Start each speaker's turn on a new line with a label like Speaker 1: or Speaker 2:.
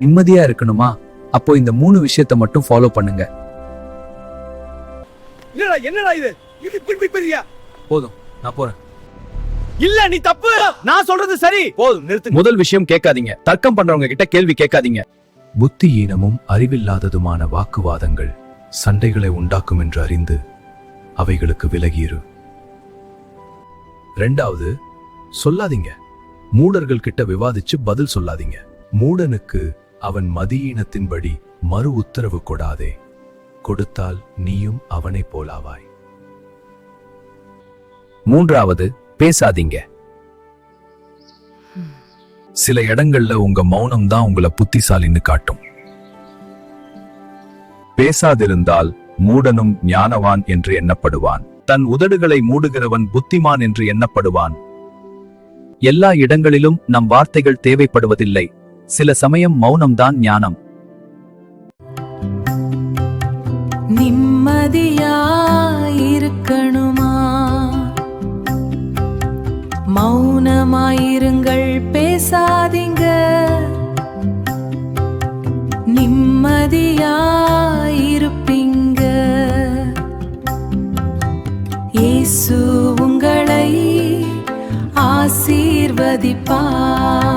Speaker 1: நிம்மதியா இருக்கணுமா? அப்போ இந்த 3 விஷயத்த மட்டும் ஃபாலோ பண்ணுங்க.
Speaker 2: என்னடா இது இப்படி பெரியா?
Speaker 1: போதும், நான் போறேன்.
Speaker 2: இல்ல, நீ தப்பு. நான் சொல்றது சரி. போதும், நிறுத்து.
Speaker 1: முதல் விஷயம், கேட்காதீங்க. தர்க்கம் பண்றவங்க கிட்ட கேள்வி கேட்காதீங்க. புத்தியீனமும் அறிவில்லாததுமான வாக்குவாதங்கள் சண்டைகளை உண்டாக்கும் என்று அறிந்து அவைகளுக்கு விலகியிரு. 2வது, சொல்லாதீங்க. மூடர்கள் கிட்ட விவாதிச்சு பதில் சொல்லாதீங்க. மூடனுக்கு அவன் மதியீனத்தின்படி மறு உத்தரவு கொடாதே. கொடுத்தால் நீயும் அவனை போலாவாய். 3வது, பேசாதீங்க. சில இடங்கள்ல உங்க மௌனம் தான் உங்களை புத்திசாலின்னு காட்டும். பேசாதிருந்தால் மூடனும் ஞானவான் என்று எண்ணப்படுவான். தன் உதடுகளை மூடுகிறவன் புத்திமான் என்று எண்ணப்படுவான். எல்லா இடங்களிலும் நம் வார்த்தைகள் தேவைப்படுவதில்லை. சில சமயம் மௌனம்தான் ஞானம்.
Speaker 3: நிம்மதியாயிருக்கணுமா? மௌனமாயிருங்கள், பேசாதீங்க. நிம்மதியாயிருப்பீங்க. இயேசு உங்களை ஆசீர்வதிப்பார்.